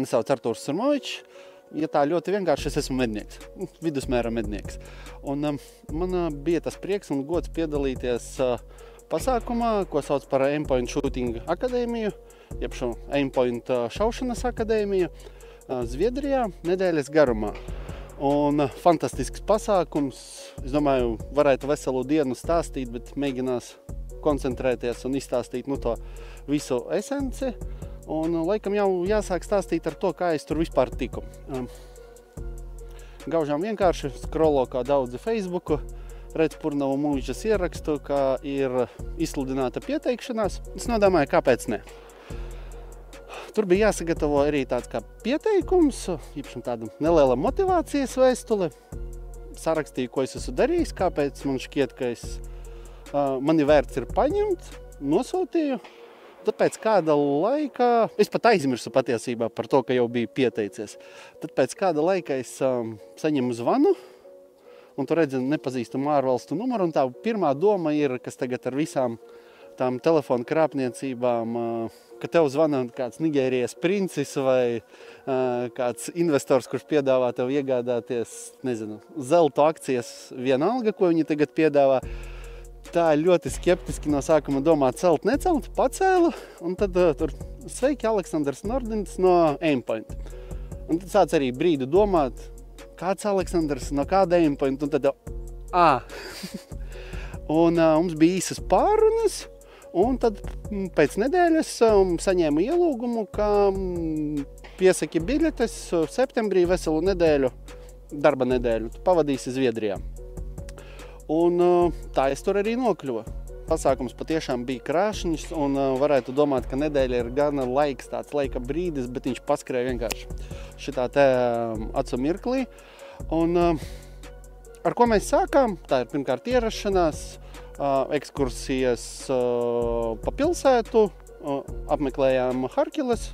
Mani sauc Artūrs Surmovičs. Ja tā ļoti vienkārši, es esmu mednieks, vidusmēra mednieks. Un man bija tas prieks un gods piedalīties pasākumā, ko sauc par Aimpoint Shooting akadēmiju, jeb šo Aimpoint šaušanas akadēmiju Zviedrijā nedēļas garumā. Un fantastisks pasākums, es domāju, varētu veselu dienu stāstīt, bet mēģinās koncentrēties un izstāstīt to visu esenci. Un laikam jau jāsāk stāstīt ar to, kā es tur vispār tiku. Gaužām vienkārši scrollo kā daudzi Facebooku, redz Purnavu mūžas ierakstu, kā ir izsludināta pieteikšanās. Es nodomāju, kāpēc ne. Tur bija jāsagatavo arī tāds kā pieteikums, īpaši tāda neliela motivācijas vēstule. Sarakstīju, ko es esmu darījis, kāpēc man šķiet, ka mani vērts ir paņemt, nosūtīju. Tad pēc kāda laika, es pat aizmirsu patiesībā par to, ka jau biju pieteicies. Tad pēc kāda laika es saņemu zvanu, un tu redzi nepazīstamu ārvalstu numuru, un tā pirmā doma ir, kas tagad ar visām tām telefonu krāpniecībām, ka tev zvana kāds Nigērijas princis vai kāds investors, kurš piedāvā tev iegādāties, zelta akcijas, vienalga, ko viņi tagad piedāvā. Tā ļoti skeptiski no sākuma domā celt, necelt, pacēlu, un tad tur sveiki, Aleksandrs Nordins no Aimpoint. Un tad sāc arī brīdi domāt, kāds Aleksandrs, no kāda Aimpoint, un tad Un mums bija īsas pārunas, un tad pēc nedēļas saņēmu ielūgumu, ka piesaki biļetes septembrī veselu nedēļu, darba nedēļu, pavadīsi Zviedrijā. Un tā es tur arī nokļuvu. Pasākums patiešām bija krāšņs, un varētu domāt, ka nedēļa ir gana laiks, tāds laika brīdis, bet viņš paskrēja vienkārši šitā te acu mirklī. Un ar ko mēs sākām? Tā ir pirmkārt ierašanās, ekskursijas pa pilsētu, apmeklējām Harkiles,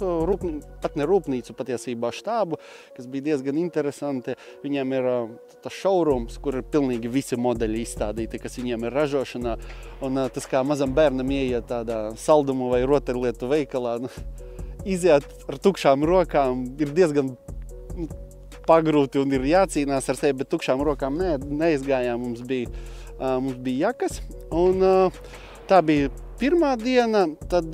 pat ne rūpnīcu, patiesībā štābu, kas bija diezgan interesanti. Viņiem ir tas showrooms, kur ir pilnīgi visi modeļi izstādīti, kas viņiem ir ražošanā. Un tas kā mazam bērnam ieiet tādā saldumu vai rotaļlietu veikalā, iziet ar tukšām rokām ir diezgan pagrūti un ir jācīnās ar sevi, bet tukšām rokām neizgājām, mums bija jakas. Un tā bija pirmā diena, tad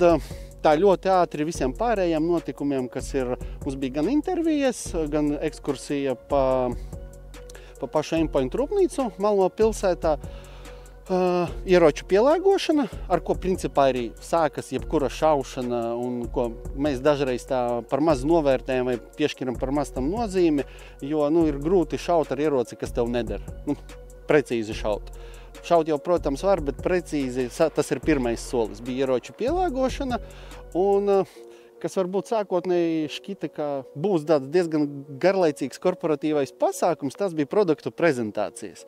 tā ļoti ātri visiem pārējiem notikumiem, kas ir, mums bija gan intervijas, gan ekskursija pa pašu Aimpoint rūpnīcu Malmo pilsētā, ieroču pielāgošana, ar ko principā arī sākas jebkura šaušana un ko mēs dažreiz tā par maz novērtējam vai piešķiram par maz tam nozīmi, jo ir grūti šaut ar ieroci, kas tev neder, precīzi šaut. Šaut jau, protams, var, bet precīzi tas ir pirmais solis. Bija ieroču pielāgošana, un kas varbūt sākotnēji šķita, ka būs tāds diezgan garlaicīgs korporatīvais pasākums, tas bija produktu prezentācijas.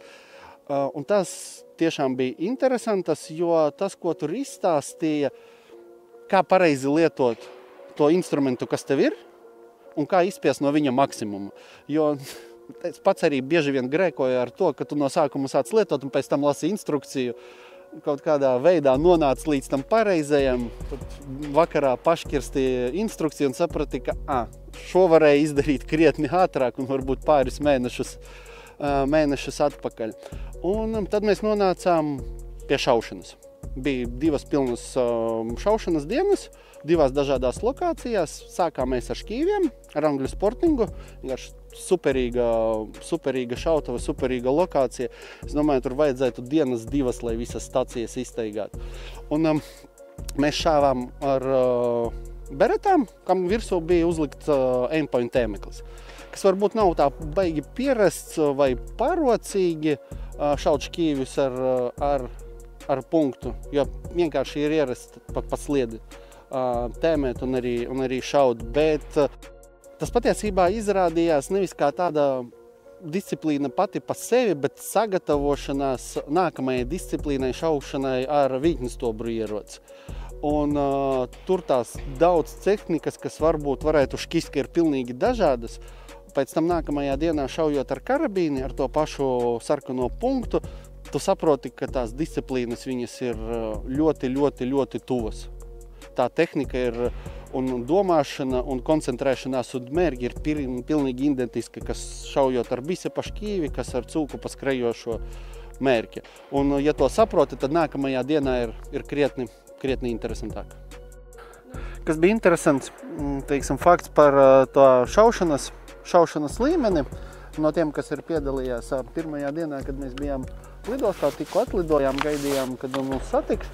Un tas tiešām bija interesantas, jo tas, ko tur izstāstīja, kā pareizi lietot to instrumentu, kas tev ir, un kā izspiest no viņa maksimumu. Jo es pats arī bieži vien grēkoju ar to, ka tu no sākuma sāc lietot un pēc tam lasi instrukciju, kaut kādā veidā nonāc līdz tam pareizajam, tad vakarā paškirstīja instrukciju un saprati, ka šo varēja izdarīt krietni ātrāk un varbūt pāris mēnešus atpakaļ. Un tad mēs nonācām pie šaušanas. Bija 2 pilnas šaušanas dienas, 2 dažādās lokācijās. Sākām mēs ar šķīviem, ar angļu sportingu, superīga šautava, superīga lokācija. Es domāju, tur vajadzētu 1-2 dienas, lai visas stacijas izteigātu. Un mēs šāvām ar beretām, kam virsū bija uzlikts Aimpoint tēmeklis, kas varbūt nav tā baigi pierasts vai parocīgi šaut šķīvis ar punktu, jo vienkārši ir ierasts pa sliedi tēmēt un arī šaut, bet tas patiesībā izrādījās nevis kā tāda disciplīna pati pa sevi, bet sagatavošanās nākamajai disciplīnai šaušanai ar vītņstobru ieroci. Un tur tās daudz tehnikas, kas varbūt varētu šķist, ka ir pilnīgi dažādas. Pēc tam nākamajā dienā šaujot ar karabīni, ar to pašu sarkano punktu, tu saproti, ka tās disciplīnas viņas ir ļoti tuvas. tā tehnika ir un domāšana un koncentrēšanās un mērķi ir pilnīgi identiski, kas šaujot ar bisepa šķīvi, kas ar cūku pa skrejošo mērķi. Un, ja to saproti, tad nākamajā dienā ir krietni interesantāk. Kas bija interesants, teiksim, fakts par to šaušanas līmeni, no tiem, kas ir piedalījās pirmajā dienā, kad mēs bijām lidostā, tikko atlidojām, gaidījām, kad mūs satiks.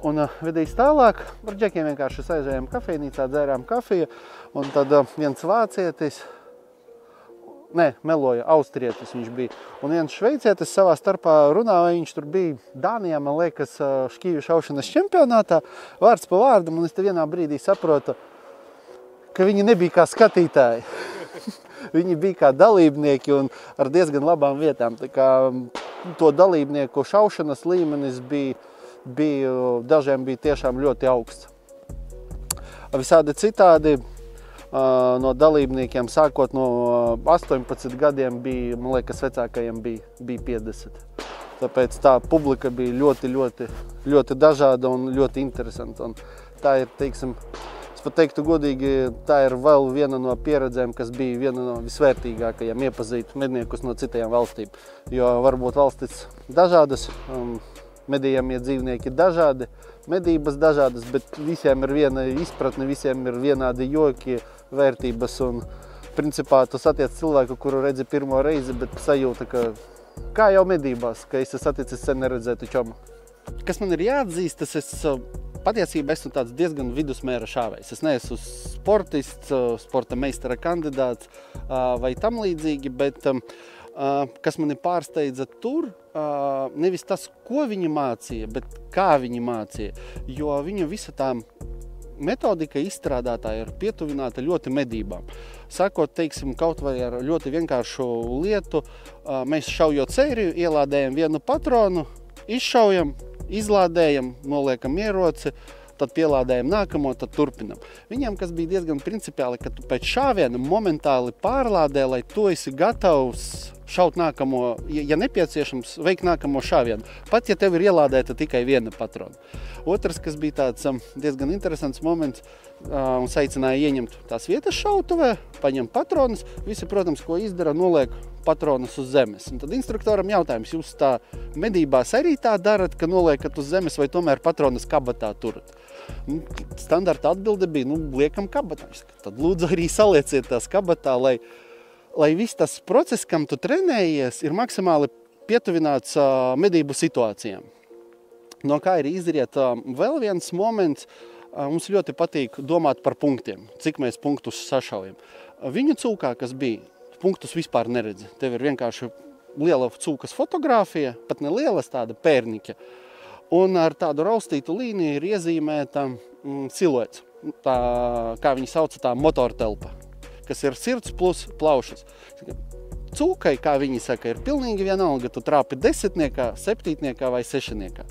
Un vedīs tālāk, ar džekiem vienkārši aizējām kafejnīcā, dzērām kafiju, un tad viens vācietis, austrietis viņš bija, un viens šveicietis savā starpā runāja, viņš tur bija Dānijā, man liekas, šķīvi šaušanas čempionātā, vārds pa vārdam, un es te vienā brīdī saprotu, ka viņi nebija kā skatītāji. Viņi bija kā dalībnieki un ar diezgan labām vietām. Tā kā to dalībnieku šaušanas līmenis dažiem bija tiešām ļoti augsts. Visādi citādi no dalībniekiem, sākot no 18 gadiem, bija, man liekas, vecākajiem bija 50. Tāpēc tā publika bija ļoti dažāda un ļoti interesanta. Un tā ir, teiksim, es pat teiktu godīgi, tā ir vēl viena no pieredzēm, kas bija viena no visvērtīgākajām iepazīt medniekus no citajām valstīm. Jo varbūt valstis dažādas, medījamie dzīvnieki dažādi, medības dažādas, bet visiem ir viena izpratne, visiem ir vienādi joki, vērtības un principā tu satiec cilvēku, kuru redzi pirmo reizi, bet sajūta, kā jau medībās, ka esi saticis sen neredzētu čomu. Kas man ir jāatzīst, patiesībā esmu tāds diezgan vidusmēra šāvējs. Es neesmu sportists, sporta meistara kandidāts vai tam līdzīgi, bet kas mani pārsteidza tur, nevis tas, ko viņi mācīja, bet kā viņi mācīja, jo viņa visa tā metodika izstrādātā ir pietuvināta ļoti medībām. Sākot, teiksim, kaut vai ar ļoti vienkāršu lietu, mēs šaujot sēriju, ielādējam vienu patronu, izšaujam, izlādējam, noliekam ieroci, tad pielādējam nākamo, tad turpinam. Viņiem, kas bija diezgan principiāli, ka tu pēc šāviena momentāli pārlādē, lai tu esi gatavs šaut nākamo, ja nepieciešams, veikt nākamo šāvienu. Pat, ja tev ir ielādēta tikai viena patrona. Otrs, kas bija tāds diezgan interesants moments, un aicināja ieņemt tās vietas šautuvē, paņem patronus, visi, protams, ko izdara, noliek patronus uz zemes. Un tad instruktoram jautājums, jūs tā medībās arī tā darat, ka noliekat uz zemes vai tomēr patronus kabatā turat? Standarta atbilde bija, liekam kabatā. Tad lūdzu arī salieciet tās kabatā, lai viss tas process, kam tu trenējies, ir maksimāli pietuvināts medību situācijām. No kā ir izriet vēl viens moments, mums ļoti patīk domāt par punktiem, cik mēs punktus sašaujam. Viņu cūkā, kas bija, punktus vispār neredzi. Tev ir vienkārši liela cūkas fotogrāfija, pat ne lielas tāda pērniķa, un ar tādu raustītu līniju ir iezīmēta siluets, tā, kā viņi sauca, tā motortelpa, kas ir sirds plus plaušas. Cūkai, kā viņi saka, ir pilnīgi vienalga, tu trāpi 10-niekā, 7-niekā vai 6-niekā.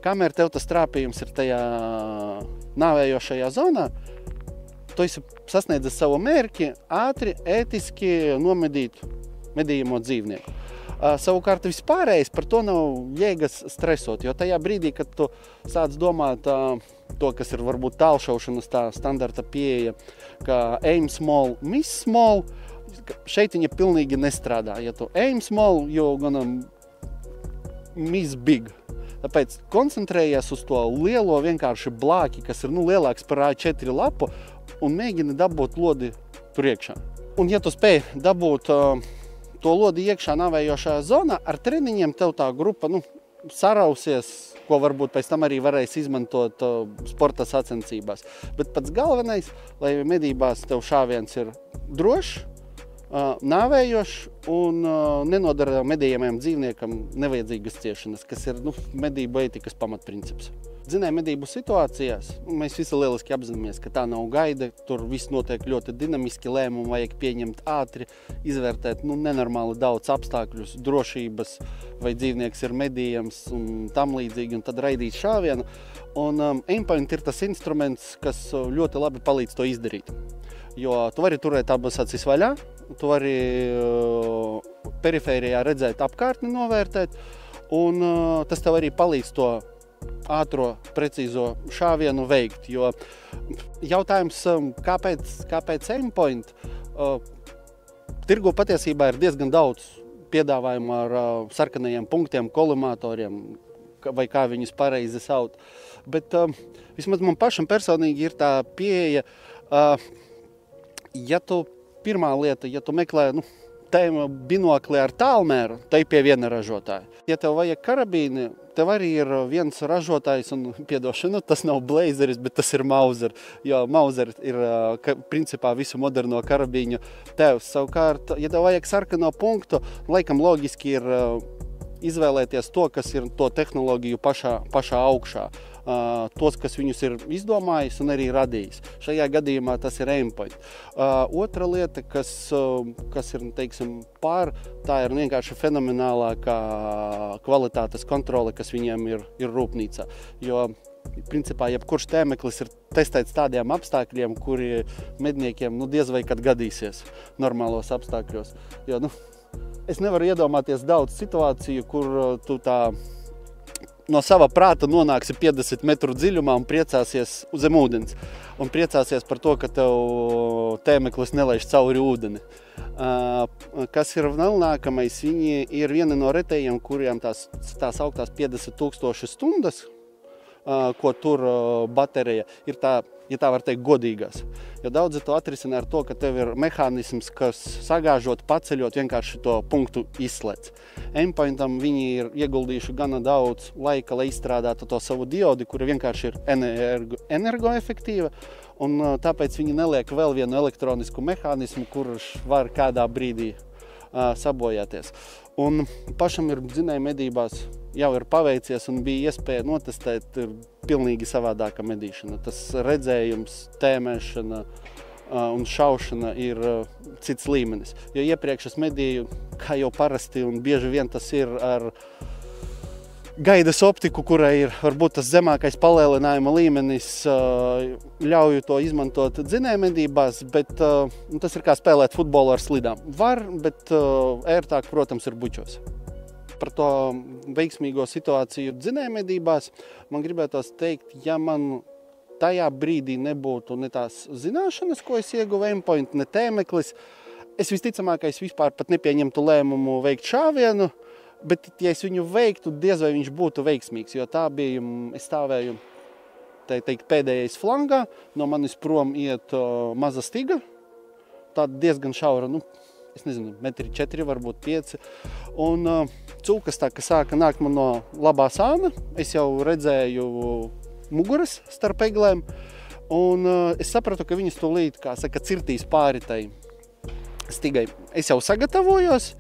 Kamēr tev tas trāpījums ir tajā nāvējošajā zonā, tu esi sasniedzis savu mērķi ātri, ētiski nomedīt medījamo dzīvnieku. Savukārt vispārējais par to nav jēgas stresot, jo tajā brīdī, kad tu sāc domāt to, kas ir varbūt tālšaušanas tā standarta pieeja, kā aim small, miss small, šeit viņa pilnīgi nestrādā. Ja tu aim small, you're gonna miss big. Tāpēc koncentrējies uz to lielo vienkārši blāki, kas ir lielāks par A4 lapu, un mēģini dabūt lodi tur iekšā. Un ja tu spēj dabūt to lodi iekšā navējošajā zonā, ar treniņiem tev tā grupa sarausies, ko varbūt pēc tam arī varēs izmantot sporta sacensībās. Bet pats galvenais, lai medībās tev šāviens ir drošs, nāvējošs un nenodara medījamajam dzīvniekam nevajadzīgas ciešanas, kas ir medību ētikas pamatprincips. Dzinēju medību situācijās mēs visi lieliski apzināmies, ka tā nav gaida, tur viss notiek ļoti dinamiski, lēmumu vajag pieņemt ātri, izvērtēt nenormāli daudz apstākļus, drošības, vai dzīvnieks ir medījams un tam līdzīgi, un tad raidīt šāvienu. Un aimpoint ir tas instruments, kas ļoti labi palīdz to izdarīt. Jo tu vari turēt abas acis vaļā, tu vari perifērijā redzēt apkārtni, novērtēt, un tas tev arī palīdz to ātro, precīzo šāvienu veikt. Jo jautājums, kāpēc Aimpoint? Tirgu patiesībā ir diezgan daudz piedāvājumu ar sarkanajiem punktiem, kolimatoriem, vai kā viņus pareizi sauc. Bet vismaz man pašam personīgi ir tā pieeja, ja tu pirmā lieta, ja tu meklē tēmu binokli ar tālmēru, tai pie viena ražotāja. Ja tev vajag karabīni, tev arī ir viens ražotājs, un piedošana, tas nav Blazeris, bet tas ir Mauser, jo Mauser ir principā visu moderno karabīņu tevs. Savukārt, ja tev vajag sarkano punktu, laikam loģiski ir izvēlēties to, kas ir to tehnoloģiju pašā augšā. Tos, kas viņus ir izdomājis un arī radījis. Šajā gadījumā tas ir Aimpoint. Otra lieta, kas ir, teiksim, tā ir vienkārši fenomenālākā kvalitātes kontrole, kas viņiem ir rūpnīcā. Jo, principā, jebkurš tēmeklis ir testēts tādiem apstākļiem, kuri medniekiem diez vai kad gadīsies normālos apstākļos. Jo, es nevaru iedomāties daudz situāciju, kur tu tā no sava prāta nonāksi 50 metru dziļumā un priecāsies zem ūdens. Un priecāsies par to, ka tev tēmeklis nelaiž cauri ūdeni. Kas ir vēl nākamais, viņi ir viena no retējiem, kuriem tās augtās 50 000 stundas, ko tur baterija, ir tā, ja tā var teikt, godīgās. Jo daudzi to atrisina ar to, ka tev ir mehānisms, kas sagāžot, paceļot, vienkārši to punktu izslēdz. Aimpointam viņi ir ieguldījuši gana daudz laika, lai izstrādātu to savu diodi, kura vienkārši ir energoefektīva, un tāpēc viņi neliek vēl vienu elektronisku mehānismu, kurš var kādā brīdī sabojāties. Un pašam ir dzinēju medībās jau ir paveicies un bija iespēja notestēt pilnīgi savādāka medīšana. Tas redzējums, tēmēšana un šaušana ir cits līmenis. Jo iepriekš es medīju, kā jau parasti, un bieži vien tas ir ar gaidas optiku, kurai ir varbūt tas zemākais palielinājuma līmenis, ļauju to izmantot dzinējmedībās, bet tas ir kā spēlēt futbolu ar slidām. Var, bet ērtāk, protams, ir bučos. Par to veiksmīgo situāciju dzinējmedībās man gribētos teikt, ja man tajā brīdī nebūtu ne tās zināšanas, ko es ieguvu Aimpoint, ne tēmeklis, es visticamākais vispār pat nepieņemtu lēmumu veikt šāvienu, bet, ja es viņu veiktu, diez vai viņš būtu veiksmīgs, jo tā bija, es stāvēju, tā teikt, pēdējais flangā, no manis prom iet maza stiga, tāda diezgan šaura, es nezinu, 1,4 m, varbūt 5 m, un cūkas tā, ka sāka nākt man no labā sāna, es jau redzēju muguras starp eglēm, un es sapratu, ka viņas tūlīt, kā saka, cirtīs pāri tai stigai. Es jau sagatavojos,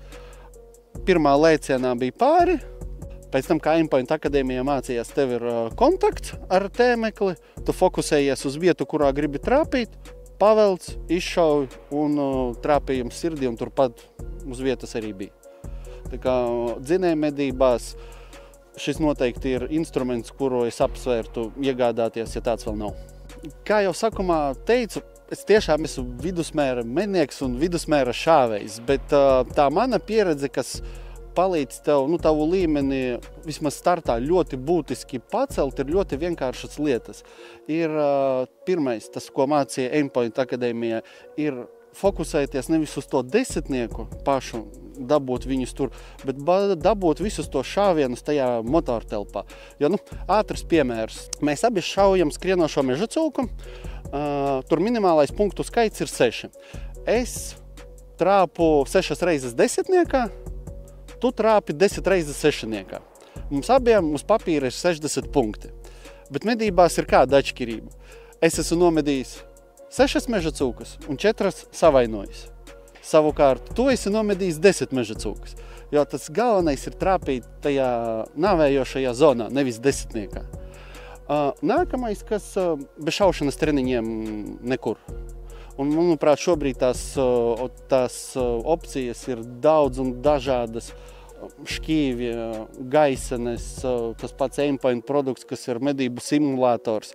pirmā lēcienā bija pāri, pēc tam, kā Aimpoint akadēmijā mācījās, tev ir kontakts ar tēmekli, tu fokusējies uz vietu, kurā gribi trāpīt, pavelc, izšauj un trāpījums sirdī, un turpat uz vietas arī bija. Tā kā dzinējmedībās šis noteikti ir instruments, kuru es apsvērtu iegādāties, ja tāds vēl nav. Kā jau sākumā teicu, es tiešām esmu vidusmēra mednieks un vidusmēra šāvējs, bet tā mana pieredze, kas palīdz tev, tavu līmeni vismaz startā ļoti būtiski pacelt, ir ļoti vienkāršas lietas. Ir pirmais, tas, ko mācīja Aimpoint akadēmijā, ir fokusēties nevis uz to desmitnieku pašu, dabūt viņus tur, bet dabūt visus to šāvienus tajā motortelpā. Jo, ātrs piemērs. Mēs abi šaujam skrienošo meža cūku, tur minimālais punktu skaits ir 6. Es trāpu 6 reizes desmitniekā, tu trāpi 10 reizes sešniekā. Mums abiem uz papīra ir 60 punkti. Bet medībās ir kāda atšķirība. Es esmu nomedījis 6 meža cūkas un 4 savainojis. Savukārt, tu esi nomedījis 10 meža cūkas. Jo tas galvenais ir trāpīt tajā nāvējošajā zonā, nevis desmitniekā. Nākamais, kas bez šaušanas treniņiem nekur. Un, manuprāt, šobrīd tās opcijas ir daudz un dažādas. Šķīvi, gaisenes, tas pats Aimpoint produkts, kas ir medību simulators.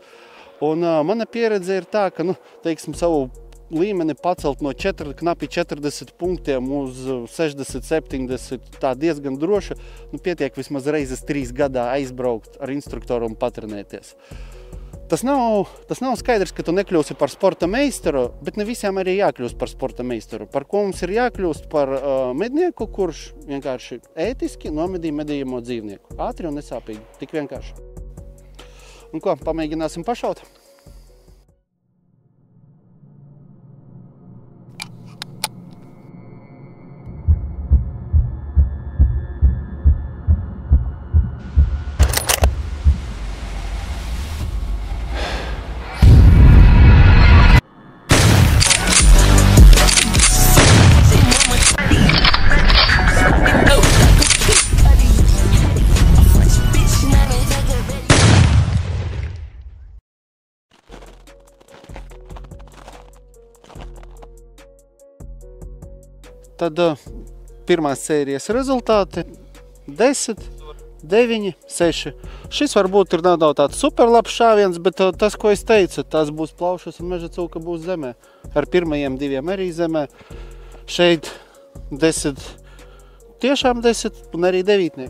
Un mana pieredze ir tā, ka, teiksim, savu līmeni pacelt no knapi 40 punktiem uz 60, 70, tā diezgan droši. Pietiek vismaz reizes 3 gadā aizbraukt ar instruktoru un patrenēties. Tas nav skaidrs, ka tu nekļūsi par sporta meistaru, bet ne visiem arī jākļūst par sporta meistaru. Par ko mums ir jākļūst? Par mednieku, kurš vienkārši ētiski nomedīja medījamo dzīvnieku. Ātri un nesāpīgi, tik vienkārši. Un ko, pamēģināsim pašaut? Tad pirmās sērijas rezultāti 10, 9, 6. Šis varbūt ir nedaudz tāds superlabs šāviens, bet tas, ko es teicu, tas būs plaušas un meža cūka būs zemē. Ar pirmajiem 2 arī zemē. Šeit 10, tiešām 10 un arī 9.